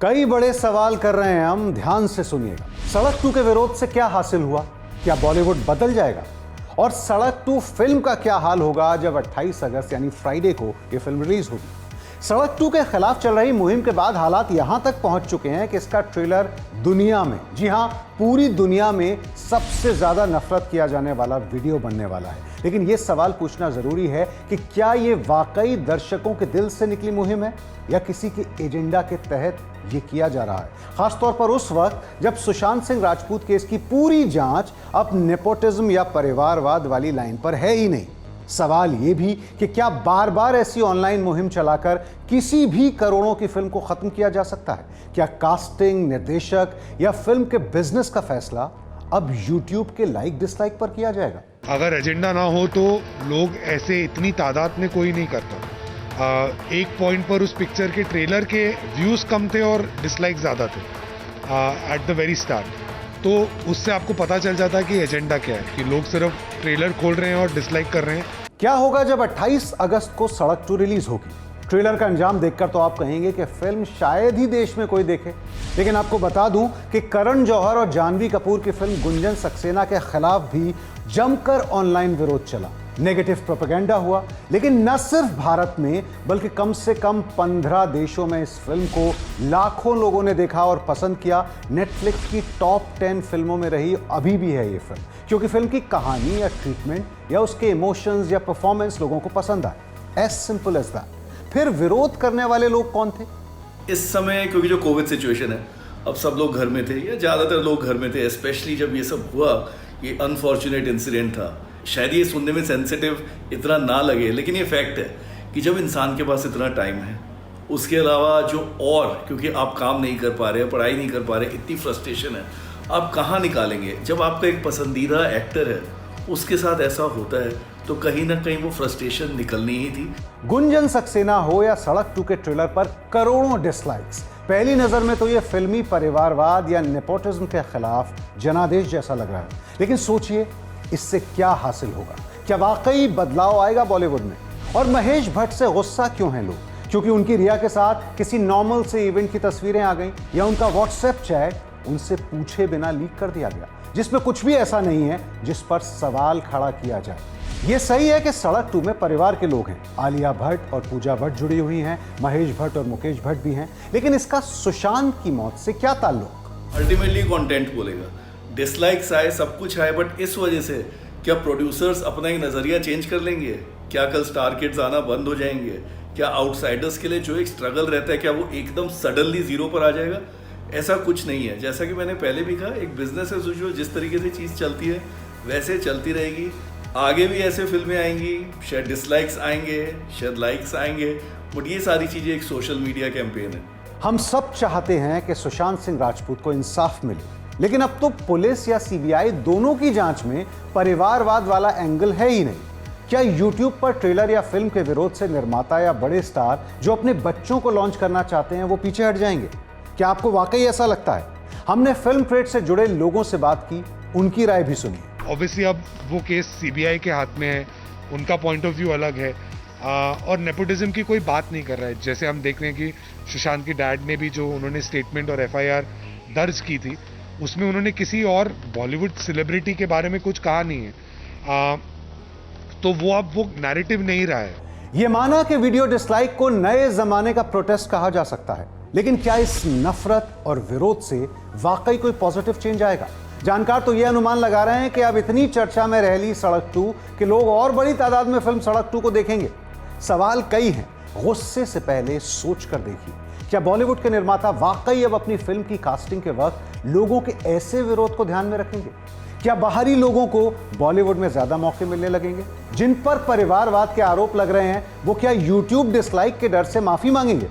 कई बड़े सवाल कर रहे हैं हम, ध्यान से सुनिएगा। सड़क 2 के विरोध से क्या हासिल हुआ? क्या बॉलीवुड बदल जाएगा? और सड़क 2 फिल्म का क्या हाल होगा जब 28 अगस्त यानी फ्राइडे को यह फिल्म रिलीज होगी? सड़क 2 के खिलाफ चल रही मुहिम के बाद हालात यहां तक पहुंच चुके हैं कि इसका ट्रेलर दुनिया में, जी हां, पूरी दुनिया में सबसे ज्यादा नफरत किया जाने वाला वीडियो बनने वाला है। लेकिन यह सवाल पूछना जरूरी है कि क्या यह वाकई दर्शकों के दिल से निकली मुहिम है या किसी के एजेंडा के तहत यह किया जा रहा है, खासतौर पर उस वक्त जब सुशांत सिंह राजपूत केस की पूरी जांच अब नेपोटिज्म या परिवारवाद वाली लाइन पर है ही नहीं। सवाल यह भी कि क्या बार बार ऐसी ऑनलाइन मुहिम चलाकर किसी भी करोड़ों की फिल्म को खत्म किया जा सकता है? क्या कास्टिंग, निर्देशक या फिल्म के बिजनेस का फैसला अब यूट्यूब के लाइक डिसलाइक पर किया जाएगा? अगर एजेंडा ना हो तो लोग ऐसे इतनी तादाद में कोई नहीं करता। एक पॉइंट पर उस पिक्चर के ट्रेलर के व्यूज कम थे और डिसलाइक ज़्यादा थे एट द वेरी स्टार्ट। तो उससे आपको पता चल जाता है कि एजेंडा क्या है, कि लोग सिर्फ ट्रेलर खोल रहे हैं और डिसलाइक कर रहे हैं। क्या होगा जब 28 अगस्त को सड़क 2 रिलीज होगी? ट्रेलर का अंजाम देखकर तो आप कहेंगे कि फिल्म शायद ही देश में कोई देखे। लेकिन आपको बता दूं कि करण जौहर और जानवी कपूर की फिल्म गुंजन सक्सेना के खिलाफ भी जमकर ऑनलाइन विरोध चला, नेगेटिव प्रोपेगेंडा हुआ। लेकिन न सिर्फ भारत में बल्कि कम से कम 15 देशों में इस फिल्म को लाखों लोगों ने देखा और पसंद किया। नेटफ्लिक्स की टॉप 10 फिल्मों में रही अभी भी है ये फिल्म, क्योंकि फिल्म की कहानी या ट्रीटमेंट या उसके इमोशंस या परफॉर्मेंस लोगों को पसंद आए। As simple as that. फिर विरोध करने वाले लोग कौन थे? इस समय क्योंकि जो कोविड सिचुएशन है, अब सब लोग घर में थे या ज़्यादातर लोग घर में थे, स्पेशली जब ये सब हुआ, ये अनफॉर्चुनेट इंसिडेंट था। शायद ये सुनने में सेंसिटिव इतना ना लगे, लेकिन ये फैक्ट है कि जब इंसान के पास इतना टाइम है, उसके अलावा जो और क्योंकि आप काम नहीं कर पा रहे, पढ़ाई नहीं कर पा रहे, इतनी फ्रस्ट्रेशन है, आप कहाँ निकालेंगे? जब आपका एक पसंदीदा एक्टर है उसके साथ ऐसा होता है तो कहीं ना कहीं वो फ्रस्ट्रेशन निकलनी ही थी। गुंजन सक्सेना हो या सड़क 2 के ट्रेलर पर करोड़ों डिसलाइक्स, पहली नजर में तो ये फिल्मी परिवारवाद या नेपोटिज्म के खिलाफ जनादेश जैसा लग रहा है। लेकिन सोचिए, इससे क्या हासिल होगा? क्या वाकई बदलाव आएगा बॉलीवुड में? और महेश भट्ट से गुस्सा क्यों हैं लोग? क्योंकि उनकी रिया के साथ किसी नॉर्मल से इवेंट की तस्वीरें आ गई या उनका व्हाट्सएप चैट उनसे पूछे बिना लीक कर दिया गया, जिसमें कुछ भी ऐसा नहीं है जिस पर सवाल खड़ा किया जाए। यह सही है कि सड़क 2 में परिवार के लोग हैं, आलिया भट्ट और पूजा भट्ट जुड़ी हुई हैं, महेश भट्ट और मुकेश भट्ट भी हैं। लेकिन इसका सुशांत की मौत से क्या ताल्लुक? अल्टीमेटली कंटेंट बोलेगा, डिसलाइक्स आए, सब कुछ आए, बट इस वजह से क्या प्रोड्यूसर्स अपना एक नज़रिया चेंज कर लेंगे? क्या कल स्टार किड्स आना बंद हो जाएंगे? क्या आउटसाइडर्स के लिए जो एक स्ट्रगल रहता है, क्या वो एकदम सडनली जीरो पर आ जाएगा? ऐसा कुछ नहीं है। जैसा कि मैंने पहले भी कहा, एक बिजनेस एज यूजुअल जिस तरीके से चीज़ चलती है वैसे चलती रहेगी। आगे भी ऐसे फिल्में आएंगी, शायद डिसलाइक्स आएंगे, शायद लाइक्स आएंगे, बट ये सारी चीज़ें एक सोशल मीडिया कैंपेन है। हम सब चाहते हैं कि सुशांत सिंह राजपूत को इंसाफ मिले, लेकिन अब तो पुलिस या सीबीआई दोनों की जांच में परिवारवाद वाला एंगल है ही नहीं। क्या यूट्यूब पर ट्रेलर या फिल्म के विरोध से निर्माता या बड़े स्टार जो अपने बच्चों को लॉन्च करना चाहते हैं वो पीछे हट जाएंगे? क्या आपको वाकई ऐसा लगता है? हमने फिल्म ट्रेड से जुड़े लोगों से बात की, उनकी राय भी सुनी। ऑब्वियसली अब वो केस सीबीआई के हाथ में है, उनका पॉइंट ऑफ व्यू अलग है, और नेपोटिज्म की कोई बात नहीं कर रहा है। जैसे हम देख रहे हैं कि सुशांत के डैड ने भी जो उन्होंने स्टेटमेंट और एफआईआर दर्ज की थी, उसमें उन्होंने किसी और बॉलीवुड सेलिब्रिटी के बारे में कुछ कहा नहीं है। तो वो अब वो नैरेटिव नहीं रहा है। ये माना कि वीडियो डिसलाइक को नए जमाने का प्रोटेस्ट कहा जा सकता है, लेकिन क्या इस नफरत और विरोध से वाकई कोई पॉजिटिव चेंज आएगा? जानकार तो यह अनुमान लगा रहे हैं कि अब इतनी चर्चा में रह ली सड़क 2 कि लोग और बड़ी तादाद में फिल्म सड़क 2 को देखेंगे। सवाल कई हैं, गुस्से से पहले सोच कर देखिए, क्या बॉलीवुड के निर्माता वाकई अब अपनी फिल्म की कास्टिंग के वक्त लोगों के ऐसे विरोध को ध्यान में रखेंगे? क्या बाहरी लोगों को बॉलीवुड में ज्यादा मौके मिलने लगेंगे? जिन पर परिवारवाद के आरोप लग रहे हैं वो क्या यूट्यूब डिसलाइक के डर से माफी मांगेंगे?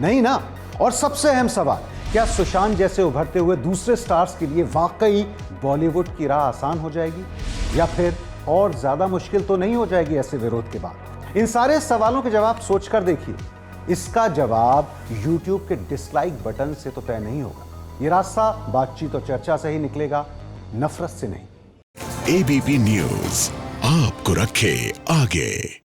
नहीं ना। और सबसे अहम सवाल, क्या सुशांत जैसे उभरते हुए दूसरे स्टार्स के लिए वाकई बॉलीवुड की राह आसान हो जाएगी या फिर और ज्यादा मुश्किल तो नहीं हो जाएगी ऐसे विरोध के बाद? इन सारे सवालों के जवाब सोचकर देखिए। इसका जवाब यूट्यूब के डिसलाइक बटन से तो तय नहीं होगा। ये रास्ता बातचीत और चर्चा से ही निकलेगा, नफरत से नहीं। एबीपी न्यूज आपको रखे आगे।